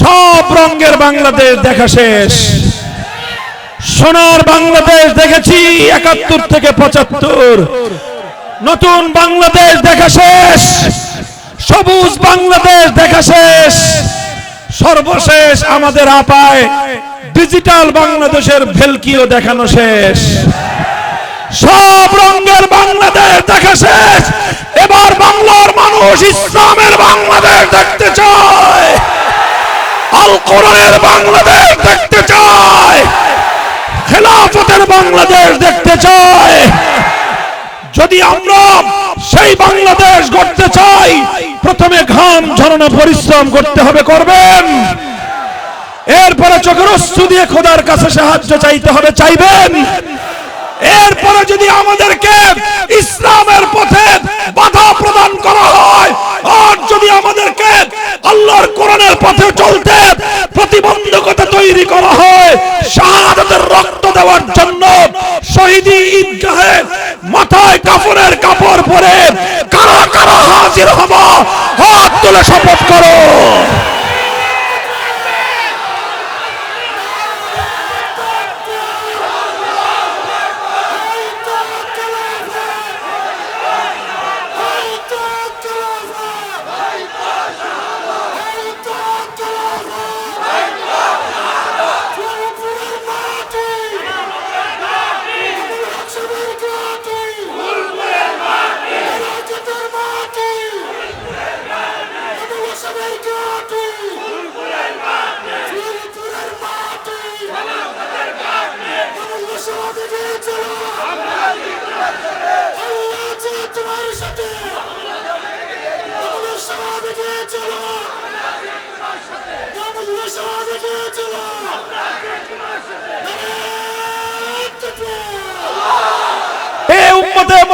সব রঙের বাংলাদেশ দেখা শেষ। সোনার বাংলাদেশ দেখেছি ৭১ থেকে ৭৫, নতুন বাংলাদেশ দেখা শেষ, সবুজ বাংলাদেশ দেখা শেষ, সর্বশেষ আমাদের আপায় ডিজিটাল বাংলাদেশের ভেলকিও দেখানো শেষ। সব রঙের বাংলাদেশ দেখা শেষ। এবার বাংলার মানুষ ইসলামের বাংলাদেশ দেখতে চায়, আল কোরআনের বাংলাদেশ দেখতে চায়, খেলাফতের বাংলাদেশ দেখতে চায়। যদি আমরা সেই বাংলাদেশ গড়তে চাই, প্রথমে ঘাম ঝরানো পরিশ্রম করতে হবে, করবেন। এরপরে চোখের অশ্রু দিয়ে খোদার কাছে সাহায্য চাইতে হবে, চাইবেন। এরপরে যদি আমাদেরকে ইসলামের পথে বাধা প্রদান করা হয়, আর যদি আমাদেরকে আল্লাহর কোরআনের পথে চলতে প্রতিবন্ধকতা তৈরি করা হয়, শাহাদাতের রক্ত দেওয়ার জন্য শহীদি ঈদগাহে মাথায় কাফনের কাপড় পরে কারা কারা হাজির হব? হাত তুলে শপথ করো।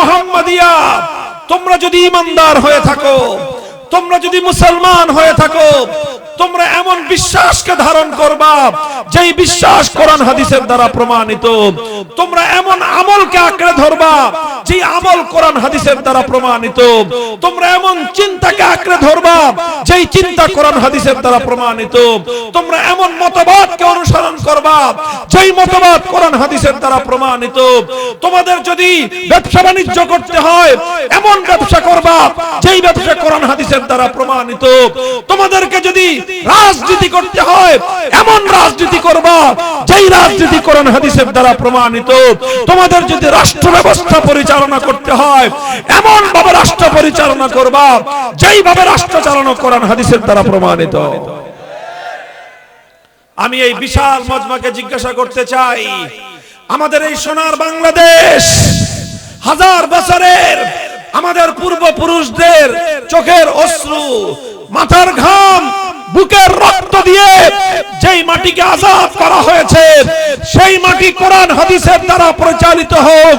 মুহাম্মাদিয়া, তোমরা যদি ঈমানদার হয়ে থাকো, তোমরা যদি মুসলমান হয়ে থাকো, তোমরা এমন বিশ্বাসকে ধারণ করবা যেই বিশ্বাস কোরআন হাদিসের দ্বারা প্রমাণিত। তোমরা এমন আমলকে আঁকড়ে ধরবা যেই আমল কোরআন হাদিসের দ্বারা প্রমাণিত। তোমরা এমন চিন্তাকে আঁকড়ে ধরবা যেই চিন্তা কোরআন হাদিসের দ্বারা প্রমাণিত। তোমরা এমন মতবাদকে অনুসরণ করবা যেই মতবাদ কোরআন হাদিসের দ্বারা প্রমাণিত। তোমাদের যদি ব্যবসা বাণিজ্য করতে হয়, এমন ব্যবসা করবা যেই ব্যবসা কোরআন হাদিসের দ্বারা প্রমাণিত। তোমাদেরকে যদি রাজনীতি করতে হয়, এমন রাজনীতি করবা যেই রাজনীতি কোরআন হাদিসের দ্বারা প্রমাণিত। তোমাদের যদি রাষ্ট্র ব্যবস্থা পরিচালনা করতে হয়, এমন ভাবে রাষ্ট্র পরিচালনা করবা যেই ভাবে রাষ্ট্র চালানো কোরআন হাদিসের দ্বারা প্রমাণিত। আমি এই বিশাল মজমাকে জিজ্ঞাসা করতে চাই, আমাদের এই সোনার বাংলাদেশ হাজার বছরের আমাদের পূর্বপুরুষদের চোখের অশ্রু, মাথার ঘাম, বুকের রক্ত দিয়ে যেই মাটিকে আজাদ করা হয়েছে, সেই মাটি কোরআন হাদিসের দ্বারা পরিচালিত হোক।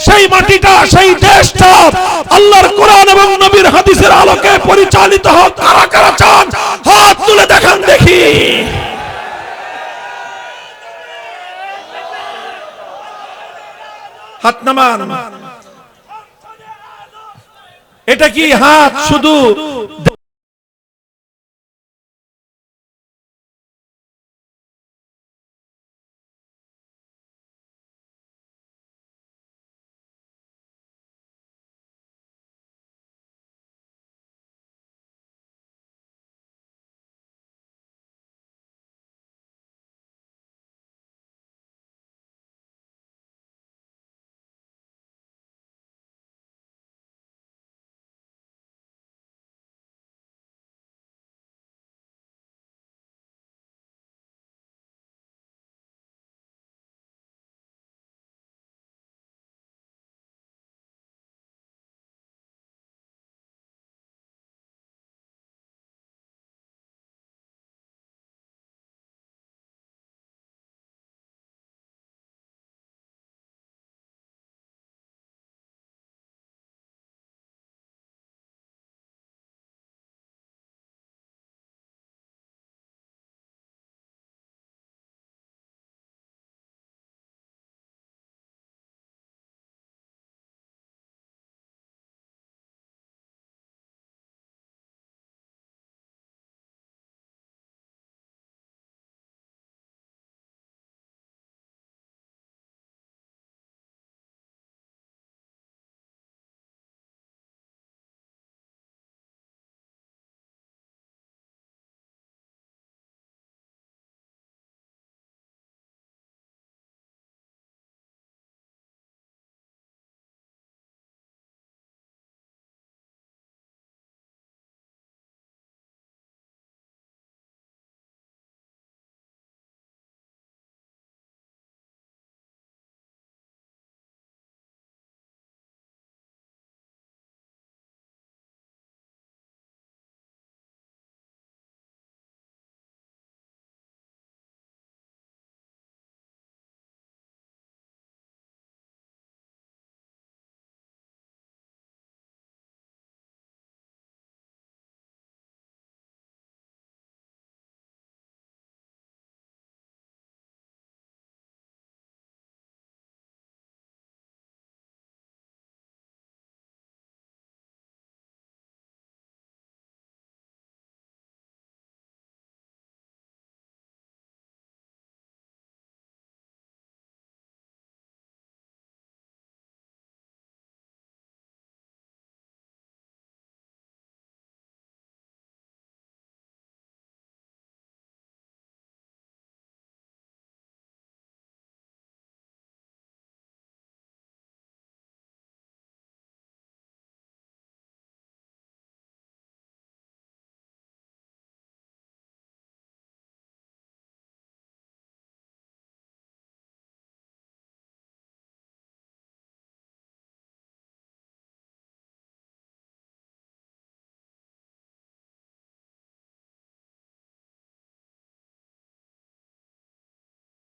সেই মাটিটা, সেই দেশটা আল্লাহর কোরআন এবং নবীর হাদিসের আলোকে পরিচালিত হোক। কারা কারা চান হাত তুলে দেখান দেখি। হাত নামান। এটা কি হাত শুধু